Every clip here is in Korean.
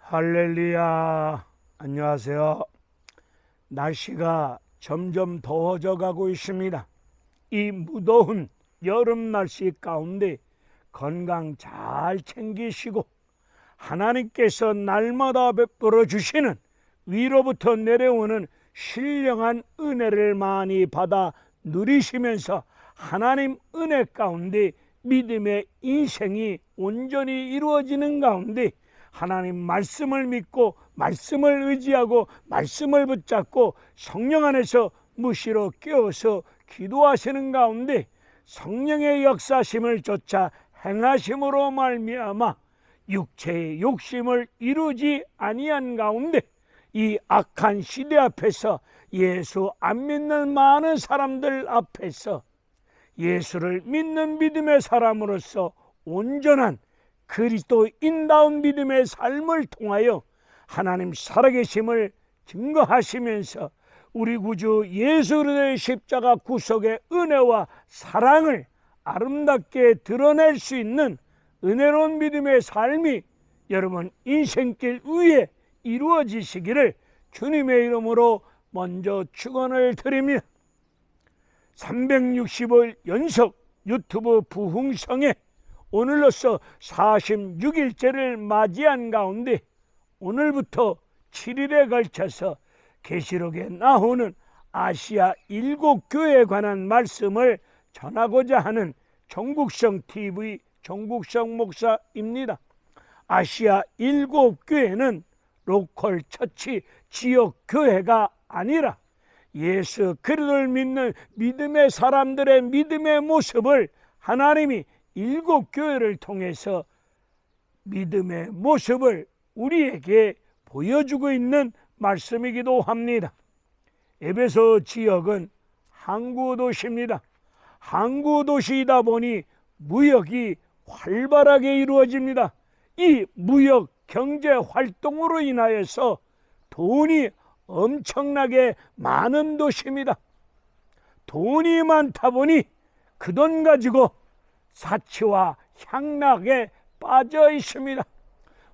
할렐루야. 안녕하세요. 날씨가 점점 더워져 가고 있습니다. 이 무더운 여름 날씨 가운데 건강 잘 챙기시고 하나님께서 날마다 베풀어 주시는 위로부터 내려오는 신령한 은혜를 많이 받아 누리시면서 하나님 은혜 가운데 믿음의 인생이 온전히 이루어지는 가운데 하나님 말씀을 믿고 말씀을 의지하고 말씀을 붙잡고 성령 안에서 무시로 깨어서 기도하시는 가운데 성령의 역사심을 쫓아 행하심으로 말미암아 육체의 욕심을 이루지 아니한 가운데 이 악한 시대 앞에서 예수 안 믿는 많은 사람들 앞에서 예수를 믿는 믿음의 사람으로서 온전한 그리스도인다운 믿음의 삶을 통하여 하나님 살아계심을 증거하시면서 우리 구주 예수 그리스도의 십자가 구속의 은혜와 사랑을 아름답게 드러낼 수 있는 은혜로운 믿음의 삶이 여러분 인생길 위에 이루어지시기를 주님의 이름으로 먼저 축원을 드립니다. 365일 연속 유튜브 부흥성에 오늘로써 46일째를 맞이한 가운데 오늘부터 7일에 걸쳐서 계시록에 나오는 아시아 7교회에 관한 말씀을 전하고자 하는 정국성 TV 정국성 목사입니다. 아시아 7교회는 로컬 처치 지역 교회가 아니라 예수 그리스도를 믿는 믿음의 사람들의 믿음의 모습을 하나님이 7교회를 통해서 믿음의 모습을 우리에게 보여주고 있는 말씀이기도 합니다. 에베소 지역은 항구도시입니다. 항구도시이다 보니 무역이 활발하게 이루어집니다. 이 무역 경제 활동으로 인하여서 돈이 엄청나게 많은 도시입니다. 돈이 많다 보니 그 돈 가지고 사치와 향락에 빠져 있습니다.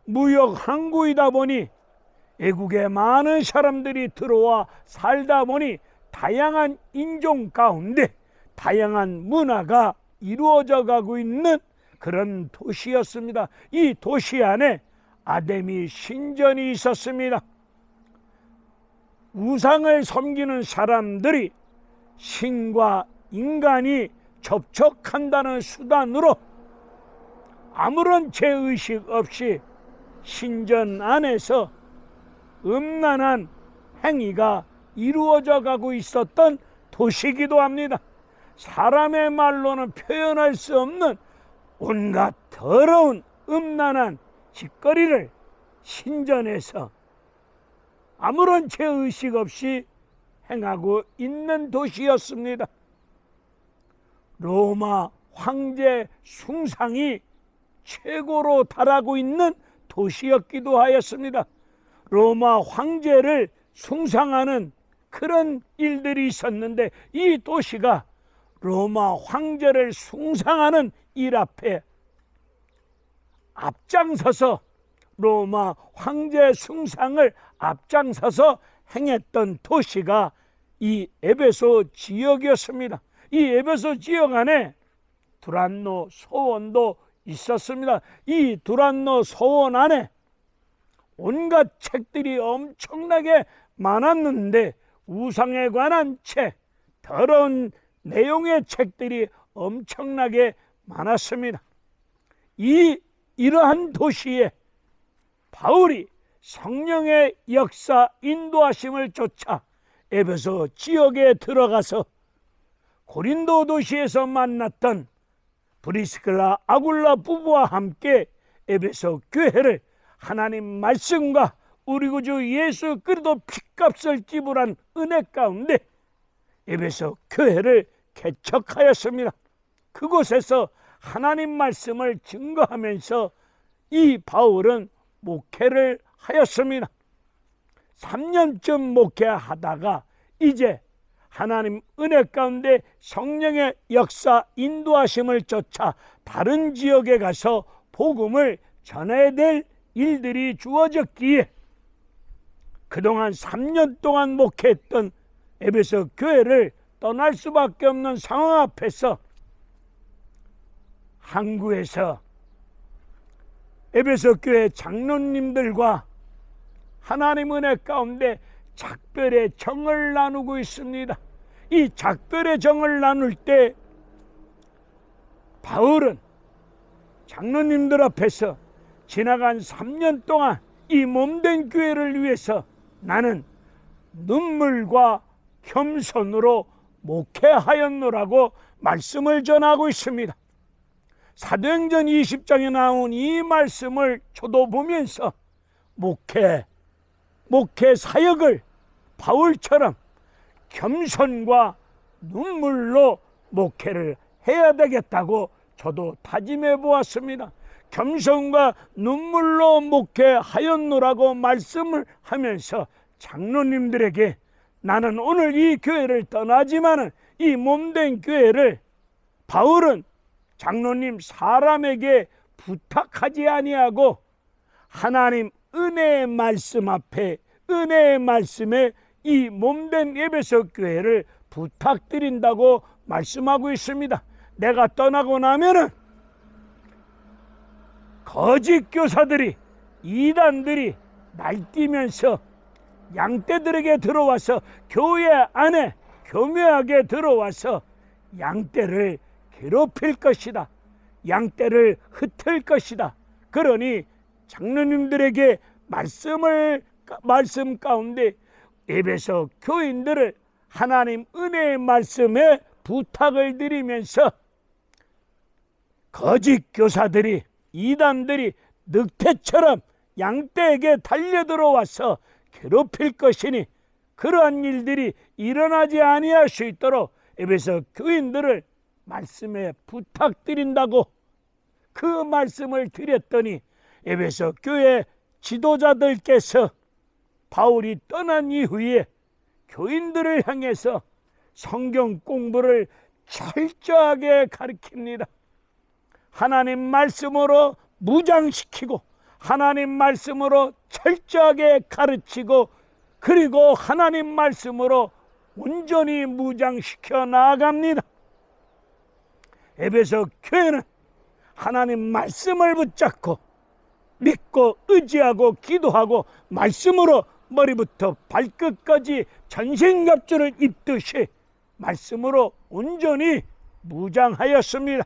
무역 항구이다 보니 외국에 많은 사람들이 들어와 살다 보니 다양한 인종 가운데 다양한 문화가 이루어져 가고 있는 그런 도시였습니다. 이 도시 안에 아데미 신전이 있었습니다. 우상을 섬기는 사람들이 신과 인간이 접촉한다는 수단으로 아무런 죄의식 없이 신전 안에서 음란한 행위가 이루어져 가고 있었던 도시이기도 합니다. 사람의 말로는 표현할 수 없는 온갖 더러운 음란한 짓거리를 신전에서 아무런 죄의식 없이 행하고 있는 도시였습니다. 로마 황제 숭상이 최고로 달하고 있는 도시였기도 하였습니다. 로마 황제를 숭상하는 그런 일들이 있었는데 이 도시가 로마 황제를 숭상하는 일 앞에 앞장서서 로마 황제 숭상을 앞장서서 행했던 도시가 이 에베소 지역이었습니다. 이 에베소 지역 안에 두란노 소원도 있었습니다. 이 두란노 소원 안에 온갖 책들이 엄청나게 많았는데 우상에 관한 책, 더러운 내용의 책들이 엄청나게 많았습니다. 이러한 도시에 바울이 성령의 역사 인도하심을 쫓아 에베소 지역에 들어가서 고린도 도시에서 만났던 브리스길라 아굴라 부부와 함께 에베소 교회를 하나님 말씀과 우리 구주 예수 그리스도 피값을 지불한 은혜 가운데 에베소 교회를 개척하였습니다. 그곳에서 하나님 말씀을 증거하면서 이 바울은 목회를 하였습니다. 3년쯤 목회하다가 이제 하나님 은혜 가운데 성령의 역사 인도하심을 쫓아 다른 지역에 가서 복음을 전해야 될 일들이 주어졌기에 그동안 3년 동안 목회했던 에베소 교회를 떠날 수밖에 없는 상황 앞에서 항구에서 에베소 교회 장로님들과 하나님 은혜 가운데 작별의 정을 나누고 있습니다. 이 작별의 정을 나눌 때 바울은 장로님들 앞에서 지나간 3년 동안 이 몸된 교회를 위해서 나는 눈물과 겸손으로 목회하였노라고 말씀을 전하고 있습니다. 사도행전 20장에 나온 이 말씀을 저도 보면서 목회 사역을 바울처럼 겸손과 눈물로 목회를 해야 되겠다고 저도 다짐해 보았습니다. 겸손과 눈물로 목회하였노라고 말씀을 하면서 장로님들에게 나는 오늘 이 교회를 떠나지만은 이 몸된 교회를 바울은 장로님 사람에게 부탁하지 아니하고 하나님 은혜의 말씀 앞에 은혜의 말씀에 이 몸된 에베소 교회를 부탁드린다고 말씀하고 있습니다. 내가 떠나고 나면은 거짓 교사들이 이단들이 날뛰면서 양떼들에게 들어와서 교회 안에 교묘하게 들어와서 양떼를 괴롭힐 것이다. 양떼를 흩을 것이다. 그러니 장로님들에게 말씀 가운데 에베소 교인들을 하나님 은혜의 말씀에 부탁을 드리면서 거짓 교사들이 이단들이 늑대처럼 양떼에게 달려들어와서 괴롭힐 것이니 그러한 일들이 일어나지 아니할 수 있도록 에베소 교인들을 말씀에 부탁드린다고 그 말씀을 드렸더니 에베소 교회 지도자들께서 바울이 떠난 이후에 교인들을 향해서 성경 공부를 철저하게 가르칩니다. 하나님 말씀으로 무장시키고 하나님 말씀으로 철저하게 가르치고 그리고 하나님 말씀으로 온전히 무장시켜 나아갑니다. 에베소 교회는 하나님 말씀을 붙잡고 믿고 의지하고 기도하고 말씀으로 머리부터 발끝까지 전신갑주를 입듯이 말씀으로 온전히 무장하였습니다.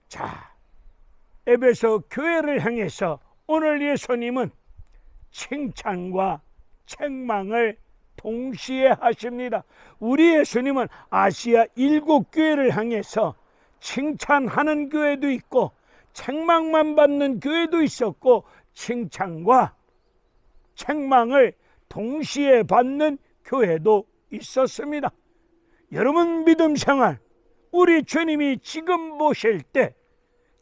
자, 에베소 교회를 향해서 오늘 예수님은 칭찬과 책망을 동시에 하십니다. 우리 예수님은 아시아 7교회를 향해서 칭찬하는 교회도 있고 책망만 받는 교회도 있었고 칭찬과 책망을 동시에 받는 교회도 있었습니다. 여러분 믿음 생활, 우리 주님이 지금 보실 때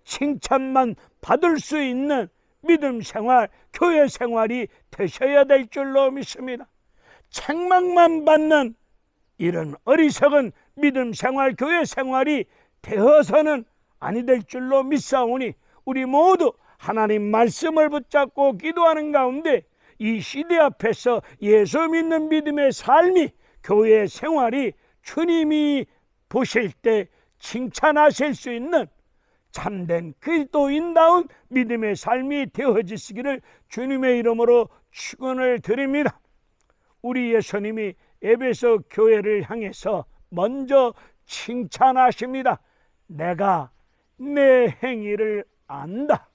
칭찬만 받을 수 있는 믿음 생활, 교회 생활이 되셔야 될 줄로 믿습니다. 책망만 받는 이런 어리석은 믿음 생활, 교회 생활이 되어서는 아니 될 줄로 믿사오니 우리 모두 하나님 말씀을 붙잡고 기도하는 가운데 이 시대 앞에서 예수 믿는 믿음의 삶이, 교회 생활이 주님이 보실 때 칭찬하실 수 있는 참된 그리스도인다운 믿음의 삶이 되어지시기를 주님의 이름으로 축원을 드립니다. 우리 예수님이 에베소 교회를 향해서 먼저 칭찬하십니다. 내가 내 행위를 안다.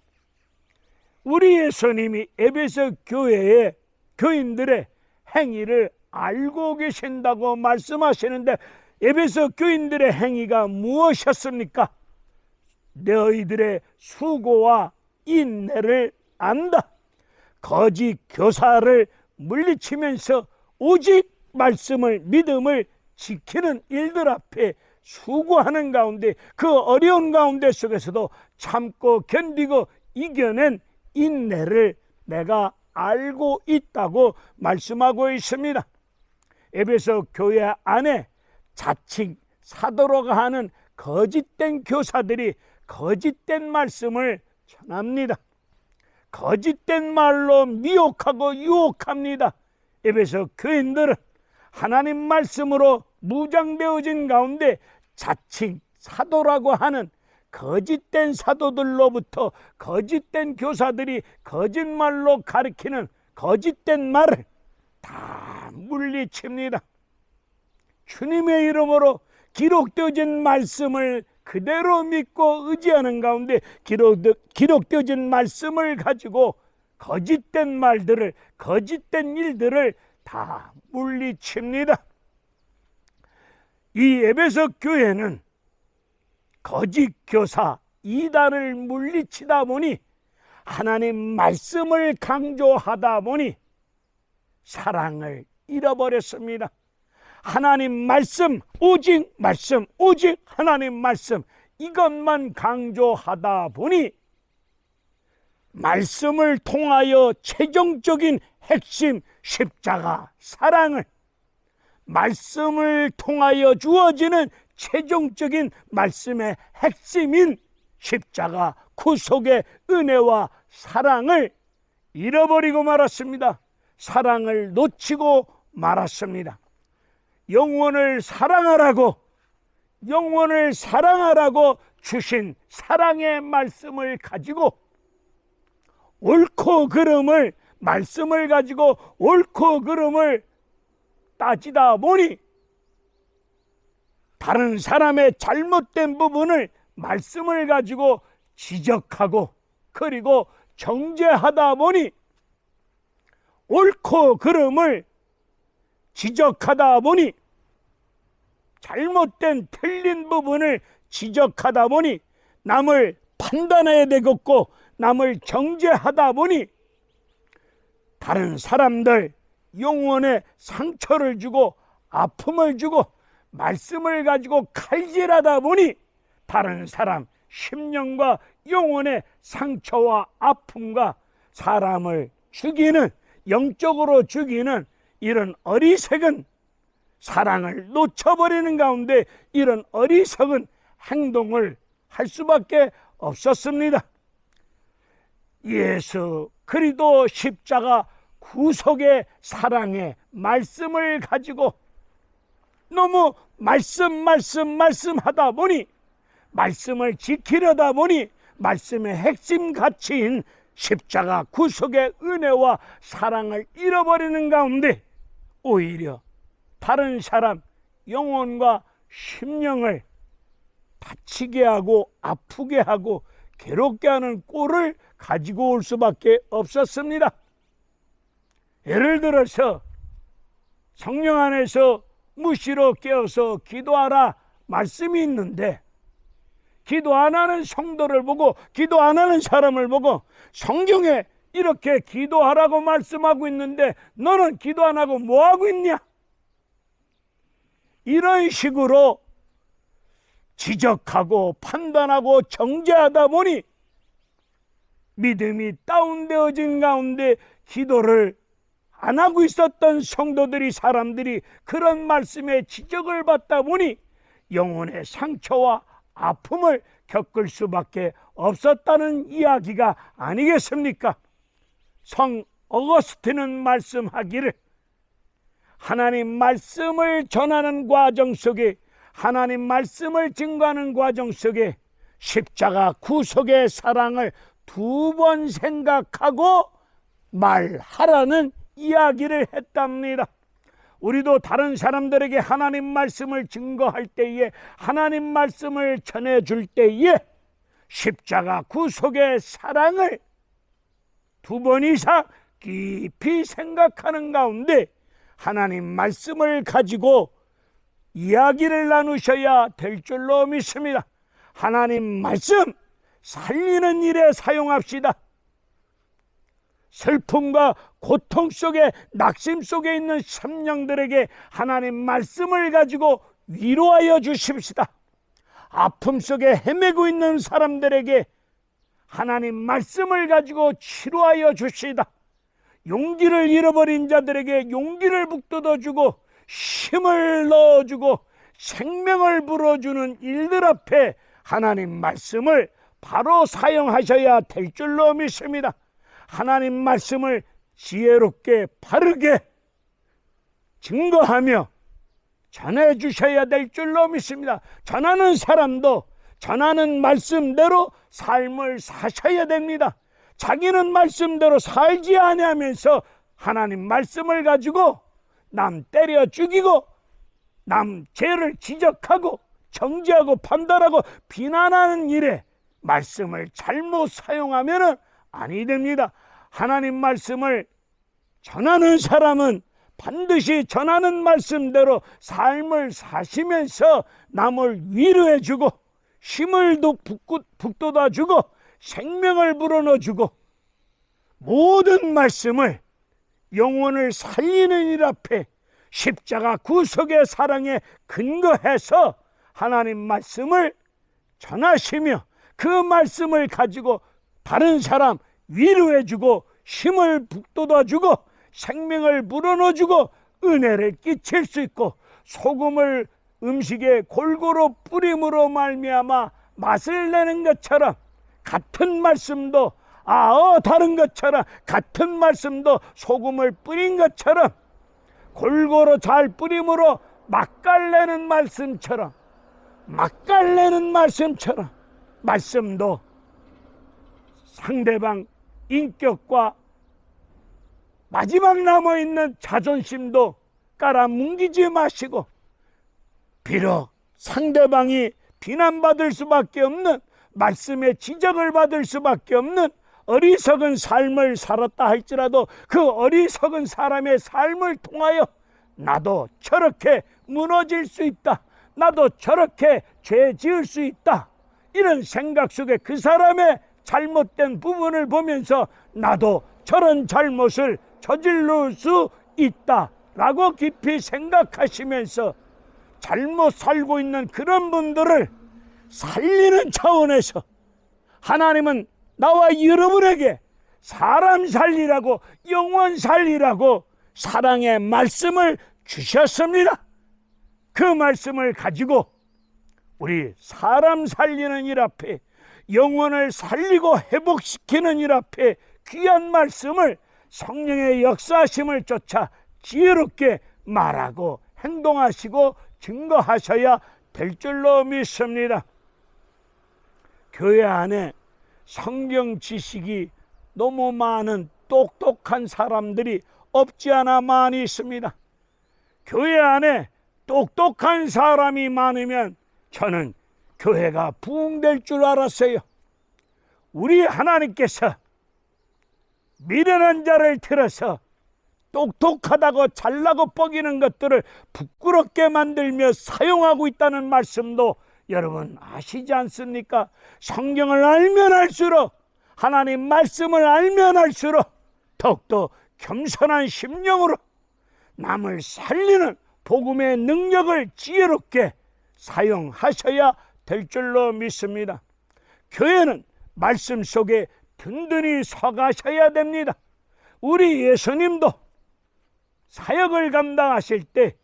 우리 예수님이 에베소 교회의 교인들의 행위를 알고 계신다고 말씀하시는데 에베소 교인들의 행위가 무엇이었습니까? 너희들의 수고와 인내를 안다. 거짓 교사를 물리치면서 오직 말씀을, 믿음을 지키는 일들 앞에 수고하는 가운데, 그 어려운 가운데 속에서도 참고 견디고 이겨낸 인내를 내가 알고 있다고 말씀하고 있습니다. 에베소 교회 안에 자칭 사도라고 하는 거짓된 교사들이 거짓된 말씀을 전합니다. 거짓된 말로 미혹하고 유혹합니다. 에베소 교인들은 하나님 말씀으로 무장되어진 가운데 자칭 사도라고 하는 거짓된 사도들로부터 거짓된 교사들이 거짓말로 가르치는 거짓된 말을 다 물리칩니다. 주님의 이름으로 기록되어진 말씀을 그대로 믿고 의지하는 가운데 기록되어진 말씀을 가지고 거짓된 말들을, 거짓된 일들을 다 물리칩니다. 이 에베소 교회는 거짓 교사 이단을 물리치다 보니, 하나님 말씀을 강조하다 보니 사랑을 잃어버렸습니다. 하나님 말씀, 오직 말씀, 오직 하나님 말씀, 이것만 강조하다 보니 말씀을 통하여 최종적인 핵심 십자가 사랑을, 말씀을 통하여 주어지는 최종적인 말씀의 핵심인 십자가 구속의 은혜와 사랑을 잃어버리고 말았습니다. 사랑을 놓치고 말았습니다. 영혼을 사랑하라고 주신 사랑의 말씀을 가지고 옳고 그름을, 말씀을 가지고 옳고 그름을 따지다 보니 다른 사람의 잘못된 부분을 말씀을 가지고 지적하고 그리고 정죄하다 보니, 옳고 그름을 지적하다 보니, 잘못된 틀린 부분을 지적하다 보니 남을 판단해야 되겠고 남을 정죄하다 보니 다른 사람들 영혼에 상처를 주고 아픔을 주고 말씀을 가지고 칼질하다 보니 다른 사람 심령과 영혼의 상처와 아픔과 사람을 죽이는, 영적으로 죽이는 이런 어리석은 사랑을 놓쳐버리는 가운데 이런 어리석은 행동을 할 수밖에 없었습니다. 예수 그리스도 십자가 구속의 사랑의 말씀을 가지고 너무 말씀하다 보니, 말씀을 지키려다 보니 말씀의 핵심 가치인 십자가 구속의 은혜와 사랑을 잃어버리는 가운데 오히려 다른 사람 영혼과 심령을 다치게 하고 아프게 하고 괴롭게 하는 꼴을 가지고 올 수밖에 없었습니다. 예를 들어서 성령 안에서 무시로 깨어서 기도하라 말씀이 있는데, 기도 안 하는 성도를 보고, 기도 안 하는 사람을 보고 성경에 이렇게 기도하라고 말씀하고 있는데 너는 기도 안 하고 뭐 하고 있냐? 이런 식으로 지적하고 판단하고 정죄하다 보니 믿음이 다운되어진 가운데 기도를 안 하고 있었던 성도들이, 사람들이 그런 말씀에 지적을 받다 보니 영혼의 상처와 아픔을 겪을 수밖에 없었다는 이야기가 아니겠습니까? 성 어거스틴은 말씀하기를, 하나님 말씀을 전하는 과정 속에, 하나님 말씀을 증거하는 과정 속에 십자가 구속의 사랑을 2번 생각하고 말하라는 이야기를 했답니다. 우리도 다른 사람들에게 하나님 말씀을 증거할 때에, 하나님 말씀을 전해줄 때에 십자가 구속의 사랑을 2번 이상 깊이 생각하는 가운데 하나님 말씀을 가지고 이야기를 나누셔야 될 줄로 믿습니다. 하나님 말씀 살리는 일에 사용합시다. 슬픔과 고통 속에, 낙심 속에 있는 심령들에게 하나님 말씀을 가지고 위로하여 주십시다. 아픔 속에 헤매고 있는 사람들에게 하나님 말씀을 가지고 치료하여 주시다. 용기를 잃어버린 자들에게 용기를 북돋아주고 힘을 넣어주고 생명을 불어주는 일들 앞에 하나님 말씀을 바로 사용하셔야 될 줄로 믿습니다. 하나님 말씀을 지혜롭게 바르게 증거하며 전해주셔야 될 줄로 믿습니다. 전하는 사람도 전하는 말씀대로 삶을 사셔야 됩니다. 자기는 말씀대로 살지 아니하면서 하나님 말씀을 가지고 남 때려 죽이고 남 죄를 지적하고 정죄하고 판단하고 비난하는 일에 말씀을 잘못 사용하면 아니 됩니다. 하나님 말씀을 전하는 사람은 반드시 전하는 말씀대로 삶을 사시면서 남을 위로해주고 힘을 북돋아주고 생명을 불어넣어주고 모든 말씀을 영혼을 살리는 일 앞에 십자가 구속의 사랑에 근거해서 하나님 말씀을 전하시며 그 말씀을 가지고 다른 사람 위로해주고 힘을 북돋아주고 생명을 불어넣어주고 은혜를 끼칠 수 있고 소금을 음식에 골고루 뿌림으로 말미암아 맛을 내는 것처럼 같은 말씀도 다른 것처럼 같은 말씀도 소금을 뿌린 것처럼 골고루 잘 뿌림으로 맛깔내는 말씀처럼 말씀도 상대방 인격과 마지막 남아있는 자존심도 깔아뭉개지 마시고 비록 상대방이 비난받을 수밖에 없는 말씀에 지적을 받을 수밖에 없는 어리석은 삶을 살았다 할지라도 그 어리석은 사람의 삶을 통하여 나도 저렇게 무너질 수 있다, 나도 저렇게 죄 지을 수 있다, 이런 생각 속에 그 사람의 잘못된 부분을 보면서 나도 저런 잘못을 저질 수 있다라고 깊이 생각하시면서 잘못 살고 있는 그런 분들을 살리는 차원에서 하나님은 나와 여러분에게 사람 살리라고, 영혼 살리라고 사랑의 말씀을 주셨습니다. 그 말씀을 가지고 우리 사람 살리는 일 앞에, 영혼을 살리고 회복시키는 일 앞에 귀한 말씀을 성령의 역사하심을 쫓아 지혜롭게 말하고 행동하시고 증거하셔야 될 줄로 믿습니다. 교회 안에 성경 지식이 너무 많은 똑똑한 사람들이 없지 않아 많이 있습니다. 교회 안에 똑똑한 사람이 많으면 저는 교회가 부흥될 줄 알았어요. 우리 하나님께서 미련한 자를 들어서 똑똑하다고 잘나고 뻐기는 것들을 부끄럽게 만들며 사용하고 있다는 말씀도 여러분 아시지 않습니까? 성경을 알면 알수록, 하나님 말씀을 알면 알수록 더욱더 겸손한 심령으로 남을 살리는 복음의 능력을 지혜롭게 사용하셔야 될 줄로 믿습니다. 교회는 말씀 속에 든든히 서가셔야 됩니다. 우리 예수님도 사역을 감당하실 때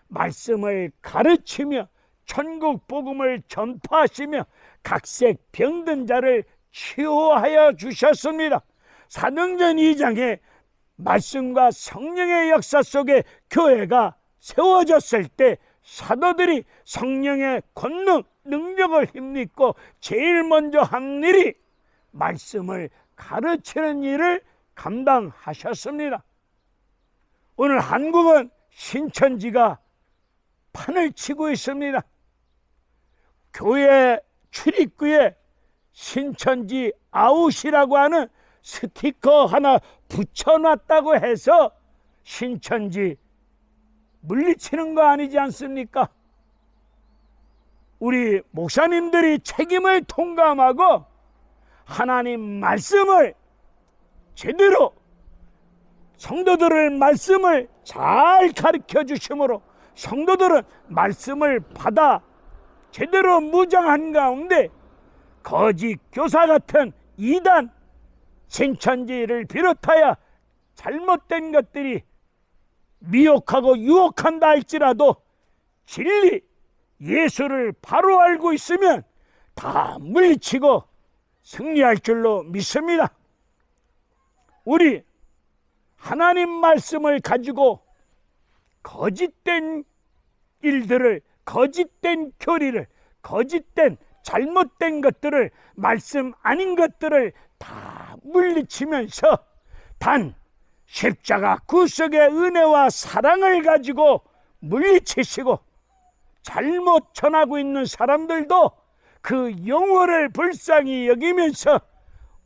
말씀을 가르치며 천국 복음을 전파하시며 각색 병든 자를 치유하여 주셨습니다. 사도행전 2장에 말씀과 성령의 역사 속에 교회가 세워졌을 때 사도들이 성령의 권능, 능력을 힘입고 제일 먼저 한 일이 말씀을 가르치는 일을 감당하셨습니다. 오늘 한국은 신천지가 판을 치고 있습니다. 교회 출입구에 신천지 아웃이라고 하는 스티커 하나 붙여놨다고 해서 신천지 물리치는 거 아니지 않습니까? 우리 목사님들이 책임을 통감하고 하나님 말씀을 제대로, 성도들을 말씀을 잘 가르쳐 주심으로 성도들은 말씀을 받아 제대로 무장한 가운데 거짓 교사 같은 이단, 신천지를 비롯하여 잘못된 것들이 미혹하고 유혹한다 할지라도 진리, 예수를 바로 알고 있으면 다 물리치고 승리할 줄로 믿습니다. 우리 하나님 말씀을 가지고 거짓된 일들을, 거짓된 교리를, 거짓된 잘못된 것들을, 말씀 아닌 것들을 다 물리치면서 단 십자가 구속의 은혜와 사랑을 가지고 물리치시고, 잘못 전하고 있는 사람들도 그 영혼을 불쌍히 여기면서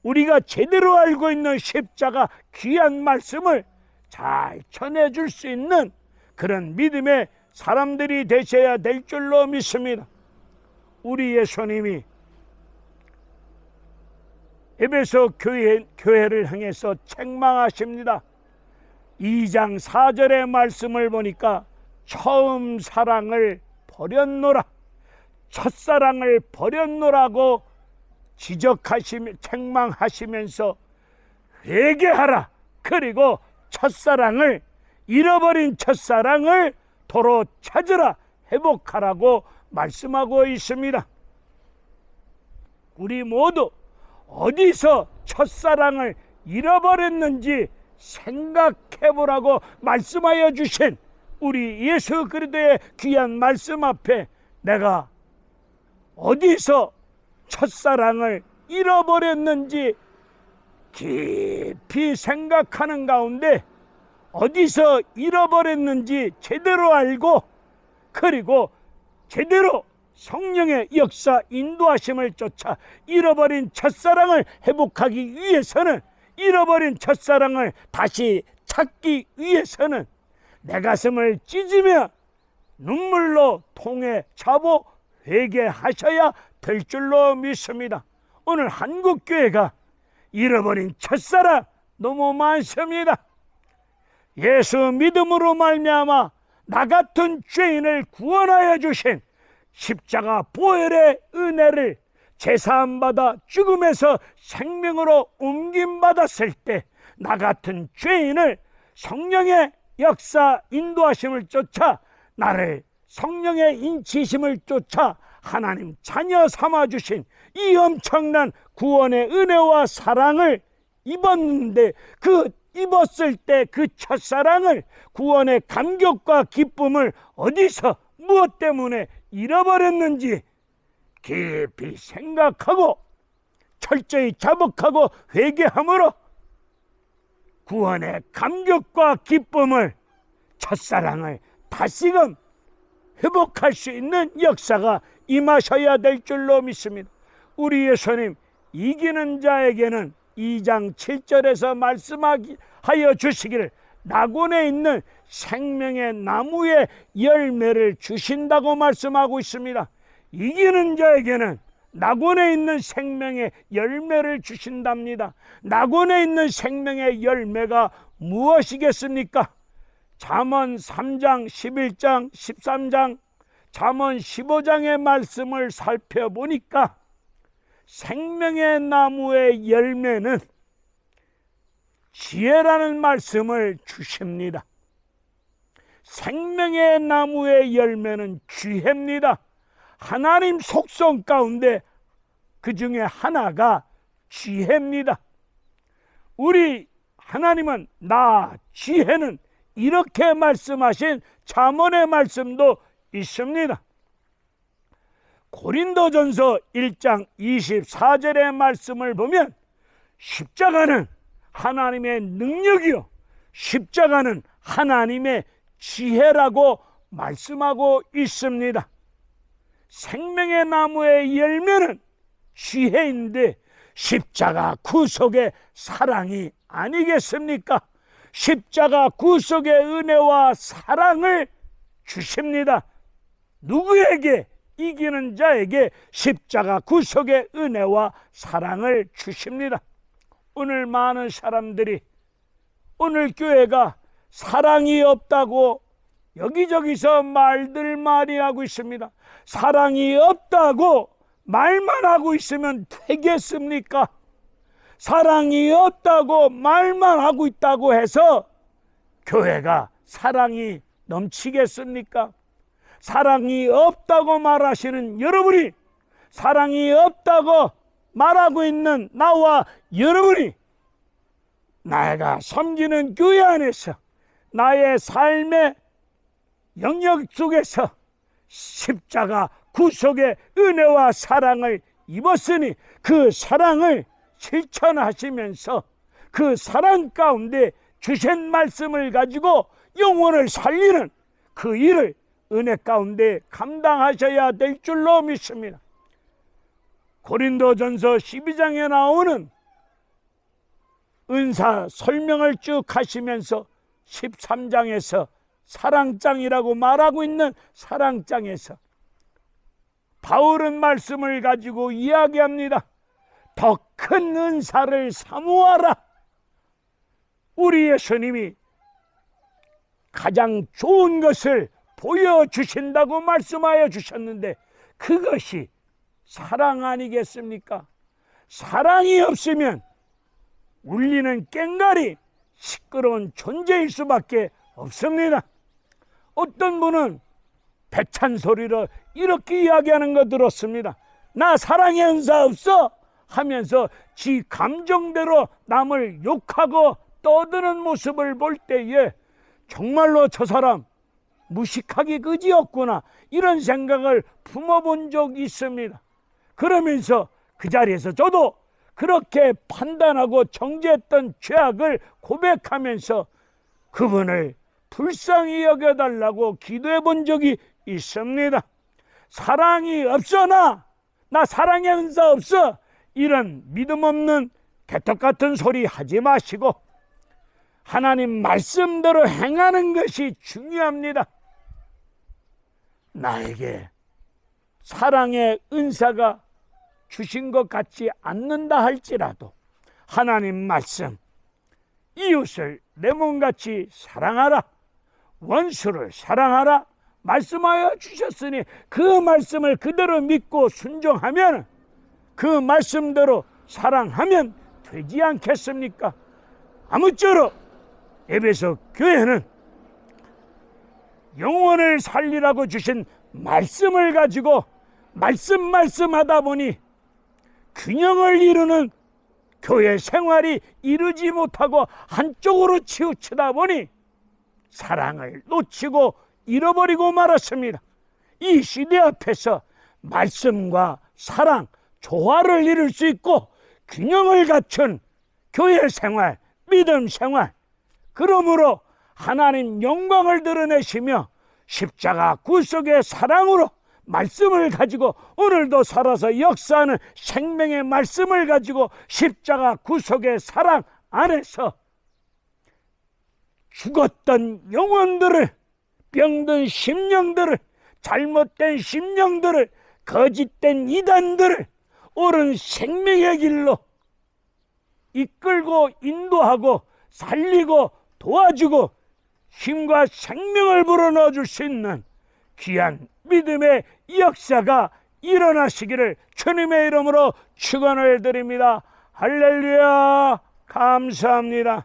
우리가 제대로 알고 있는 십자가 귀한 말씀을 잘 전해줄 수 있는 그런 믿음의 사람들이 되셔야 될 줄로 믿습니다. 우리 예수님이 에베소 교회를 향해서 책망하십니다. 2장 4절의 말씀을 보니까 처음 사랑을 버렸노라, 첫사랑을 버렸노라고 책망하시면서 회개하라, 그리고 첫사랑을, 잃어버린 첫사랑을 도로 찾으라, 회복하라고 말씀하고 있습니다. 우리 모두 어디서 첫사랑을 잃어버렸는지 생각해보라고 말씀하여 주신 우리 예수 그리스도의 귀한 말씀 앞에 내가 어디서 첫사랑을 잃어버렸는지 깊이 생각하는 가운데 어디서 잃어버렸는지 제대로 알고, 그리고 제대로 성령의 역사 인도하심을 쫓아 잃어버린 첫사랑을 회복하기 위해서는, 잃어버린 첫사랑을 다시 찾기 위해서는 내 가슴을 찢으며 눈물로 통해 차보 회개하셔야 될 줄로 믿습니다. 오늘 한국교회가 잃어버린 첫사랑 너무 많습니다. 예수 믿음으로 말미암아 나 같은 죄인을 구원하여 주신 십자가 보혈의 은혜를 제사함받아 죽음에서 생명으로 옮김받았을 때 나 같은 죄인을 성령의 역사 인도하심을 쫓아, 나를 성령의 인치심을 쫓아 하나님 자녀 삼아주신 이 엄청난 구원의 은혜와 사랑을 입었는데, 그 입었을 때 그 첫사랑을, 구원의 감격과 기쁨을 어디서 무엇 때문에 잃어버렸는지 깊이 생각하고 철저히 자복하고 회개함으로 구원의 감격과 기쁨을, 첫사랑을 다시금 회복할 수 있는 역사가 임하셔야 될 줄로 믿습니다. 우리 예수님 이기는 자에게는 2장 7절에서 말씀하여 주시기를 낙원에 있는 생명의 나무의 열매를 주신다고 말씀하고 있습니다. 이기는 자에게는 낙원에 있는 생명의 열매를 주신답니다. 낙원에 있는 생명의 열매가 무엇이겠습니까? 잠언 3장, 11장, 13장, 잠언 15장의 말씀을 살펴보니까 생명의 나무의 열매는 지혜라는 말씀을 주십니다. 생명의 나무의 열매는 지혜입니다. 하나님 속성 가운데 그 중에 하나가 지혜입니다. 우리 하나님은 나 지혜는 이렇게 말씀하신 잠언의 말씀도 있습니다. 고린도전서 1장 24절의 말씀을 보면 십자가는 하나님의 능력이요, 십자가는 하나님의 지혜라고 말씀하고 있습니다. 생명의 나무의 열매는 지혜인데 십자가 구속의 사랑이 아니겠습니까? 십자가 구속의 은혜와 사랑을 주십니다. 누구에게? 이기는 자에게 십자가 구속의 은혜와 사랑을 주십니다. 오늘 많은 사람들이, 오늘 교회가 사랑이 없다고 여기저기서 말들 많이 하고 있습니다. 사랑이 없다고 말만 하고 있으면 되겠습니까? 사랑이 없다고 말만 하고 있다고 해서 교회가 사랑이 넘치겠습니까? 사랑이 없다고 말하시는 여러분이, 사랑이 없다고 말하고 있는 나와 여러분이 내가 섬기는 교회 안에서 나의 삶의 영역 속에서 십자가 구속의 은혜와 사랑을 입었으니 그 사랑을 실천하시면서 그 사랑 가운데 주신 말씀을 가지고 영혼을 살리는 그 일을 은혜 가운데 감당하셔야 될 줄로 믿습니다. 고린도전서 12장에 나오는 은사 설명을 쭉 하시면서 13장에서 사랑장이라고 말하고 있는 사랑장에서 바울은 말씀을 가지고 이야기합니다. 더 큰 은사를 사모하라. 우리 예수님이 가장 좋은 것을 보여주신다고 말씀하여 주셨는데 그것이 사랑 아니겠습니까? 사랑이 없으면 울리는 꽹과리 시끄러운 존재일 수밖에 없습니다. 어떤 분은 배찬 소리로 이렇게 이야기하는 거 들었습니다. 나 사랑의 은사 없어 하면서 지 감정대로 남을 욕하고 떠드는 모습을 볼 때에 정말로 저 사람 무식하기 그지없구나 이런 생각을 품어본 적이 있습니다. 그러면서 그 자리에서 저도 그렇게 판단하고 정죄했던 죄악을 고백하면서 그분을 불쌍히 여겨달라고 기도해 본 적이 있습니다. 사랑이 없어 나 사랑의 은사 없어 이런 믿음 없는 개떡 같은 소리 하지 마시고 하나님 말씀대로 행하는 것이 중요합니다. 나에게 사랑의 은사가 주신 것 같지 않는다 할지라도 하나님 말씀 이웃을 내 몸같이 사랑하라 원수를 사랑하라 말씀하여 주셨으니 그 말씀을 그대로 믿고 순종하면 그 말씀대로 사랑하면 되지 않겠습니까? 아무쪼록 에베소 교회는 영혼을 살리라고 주신 말씀을 가지고 말씀하다 보니 균형을 이루는 교회 생활이 이루지 못하고 한쪽으로 치우치다 보니 사랑을 놓치고 잃어버리고 말았습니다. 이 시대 앞에서 말씀과 사랑, 조화를 이룰 수 있고 균형을 갖춘 교회 생활, 믿음 생활, 그러므로 하나님 영광을 드러내시며 십자가 구속의 사랑으로 말씀을 가지고 오늘도 살아서 역사하는 생명의 말씀을 가지고 십자가 구속의 사랑 안에서 죽었던 영혼들을 병든 심령들을 잘못된 심령들을 거짓된 이단들을 옳은 생명의 길로 이끌고 인도하고 살리고 도와주고 힘과 생명을 불어넣어 줄 수 있는 귀한 믿음의 역사가 일어나시기를 주님의 이름으로 축원을 드립니다. 할렐루야. 감사합니다.